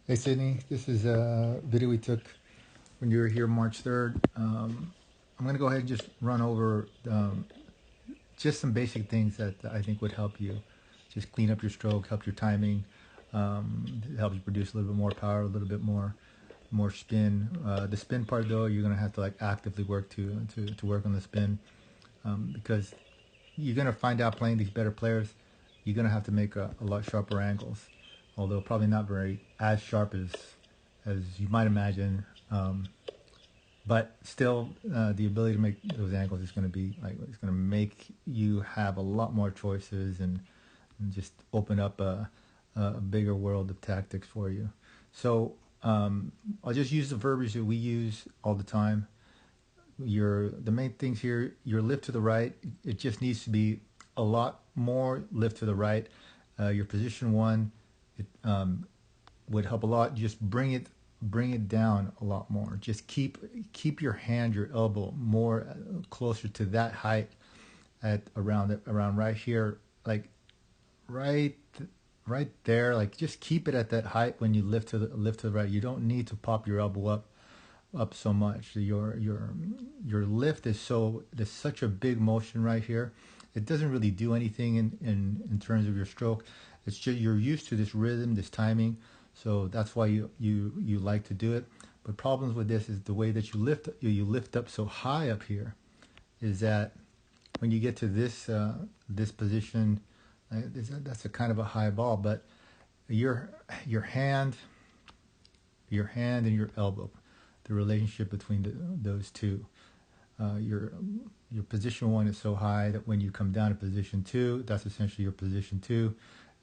Hey Sydney, this is a video we took when you were here March 3rd. I'm going to go ahead and just run over just some basic things that I think would help you. Just clean up your stroke, help your timing, help you produce a little bit more power, a little bit more spin. The spin part though, you're going to have to like actively work to work on the spin because you're going to find out playing these better players, you're going to have to make a lot sharper angles, although probably not very as sharp as you might imagine. But still, the ability to make those angles is going to be like it's going to make you have a lot more choices and just open up a bigger world of tactics for you. So I'll just use the verbiage that we use all the time. The main things here, your lift to the right, it just needs to be a lot more lift to the right. Your position one, it would help a lot. Just bring it down a lot more. Just keep your hand, your elbow more closer to that height at around right here, like right right there. Like just keep it at that height when you lift to the right. You don't need to pop your elbow up so much. Your lift is there's such a big motion right here. It doesn't really do anything in terms of your stroke. It's just you're used to this rhythm, this timing, so that's why you like to do it. But problems with this is the way that you lift up so high up here, is that when you get to this position, that's a kind of a high ball. But your your hand and your elbow, the relationship between those two. Your position one is so high that when you come down to position two, that's essentially your position two.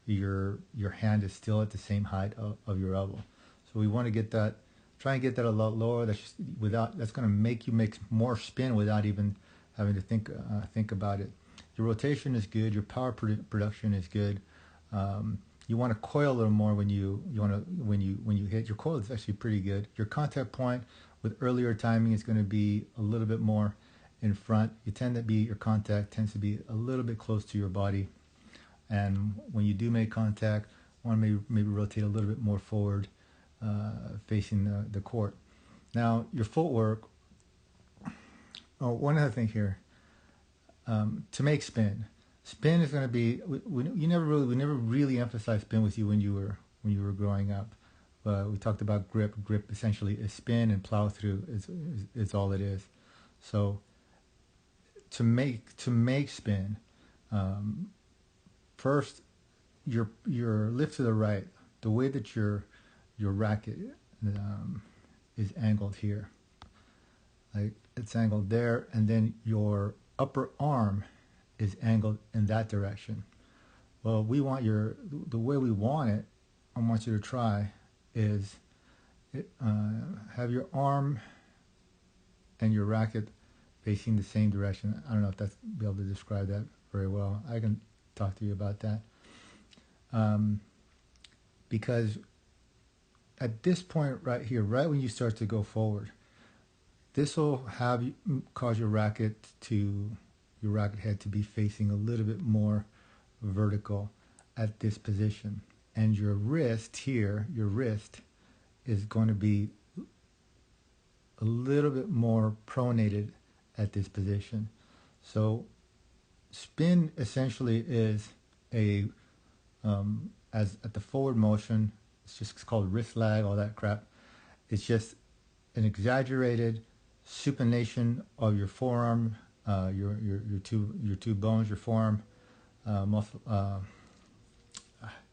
Your hand is still at the same height of your elbow. So we want to get that, try and get that a lot lower. That's going to make you make more spin without even having to think about it. Your rotation is good. Your power production is good. You want to coil a little more when you hit. Your coil is actually pretty good. Your contact point with earlier timing is going to be a little bit more in front. Your contact tends to be a little bit close to your body, and when you do make contact, want to maybe rotate a little bit more forward, facing the court. Now your footwork. Oh, one other thing here. To make spin. Spin is going to be. We never really emphasized spin with you when you were growing up. We talked about grip. Grip essentially is spin, and plow through is all it is. So to make spin, first your lift to the right, the way that your racket is angled here, like it's angled there, and then your upper arm is angled in that direction. Well, the way we want it, I want you to try, is have your arm and your racket facing the same direction. I don't know if that's be able to describe that very well. I can talk to you about that. Because at this point right here, right when you start to go forward, this will cause your racket head to be facing a little bit more vertical at this position, and your wrist is going to be a little bit more pronated at this position. So spin essentially is as at the forward motion, it's called wrist lag, all that crap. It's just an exaggerated supination of your forearm, your two bones, your forearm muscle,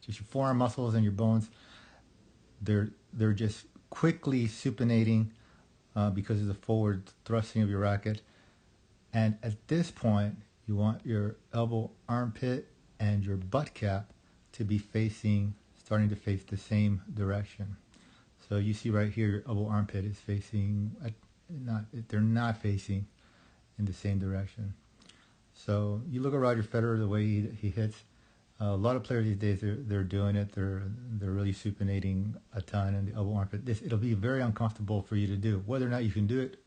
just your forearm muscles and your bones. They're just quickly supinating because of the forward thrusting of your racket. And at this point, you want your elbow, armpit, and your butt cap to be starting to face the same direction. So you see right here, your elbow, armpit is they're not facing in the same direction. So you look at Roger Federer, the way he hits. A lot of players these days, they're doing it. They're really supinating a ton in the elbow, armpit. It'll be very uncomfortable for you to do. Whether or not you can do it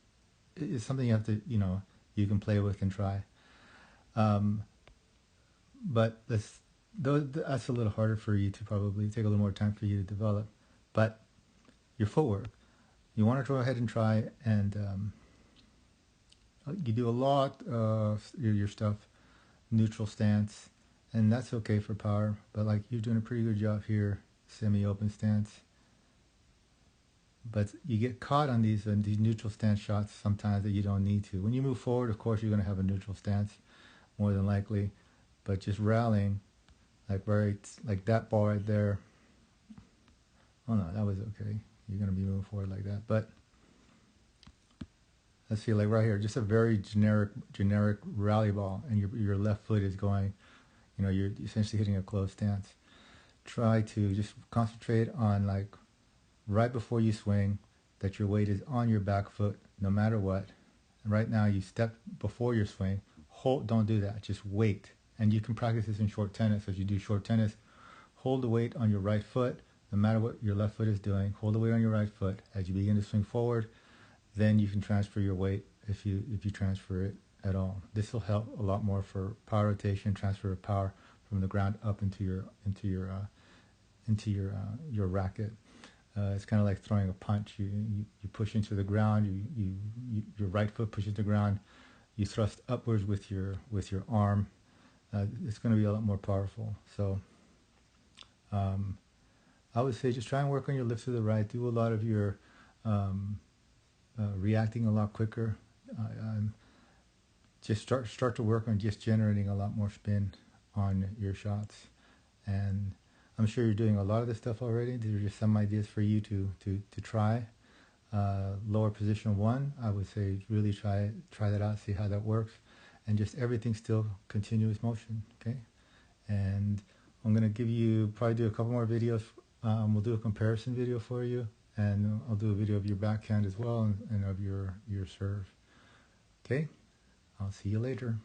is something you have to, you can play with and try. But that's a little harder for you to probably take a little more time for you to develop. But your footwork. You want to go ahead and try, and you do a lot of your stuff neutral stance, and that's okay for power, but like you're doing a pretty good job here, semi-open stance. But you get caught on these neutral stance shots sometimes that you don't need to. When you move forward, of course, you're going to have a neutral stance more than likely, but just rallying like that ball right there. Oh no, that was okay. You're going to be moving forward like that, but let's see, like right here, just a very generic rally ball, and your left foot is going, you're essentially hitting a closed stance. Try to just concentrate on, like, right before you swing, that your weight is on your back foot no matter what. And right now you step before your swing. Don't do that. Just wait. And you can practice this in short tennis. As you do short tennis, hold the weight on your right foot no matter what your left foot is doing. Hold the weight on your right foot. As you begin to swing forward, then you can transfer your weight if you transfer it at all. This will help a lot more for power rotation, transfer of power from the ground up into your racket. It's kind of like throwing a punch. You push into the ground. Your right foot pushes the ground. You thrust upwards with your arm. It's going to be a lot more powerful. So I would say just try and work on your lift to the right. Do a lot of your reacting a lot quicker. Just start to work on just generating a lot more spin on your shots. And I'm sure you're doing a lot of this stuff already. These are just some ideas for you to try. Lower position 1, I would say really try that out, see how that works. And just everything still continuous motion, okay? And I'm going to probably do a couple more videos. We'll do a comparison video for you, and I'll do a video of your backhand as well, and of your serve. Okay? I'll see you later.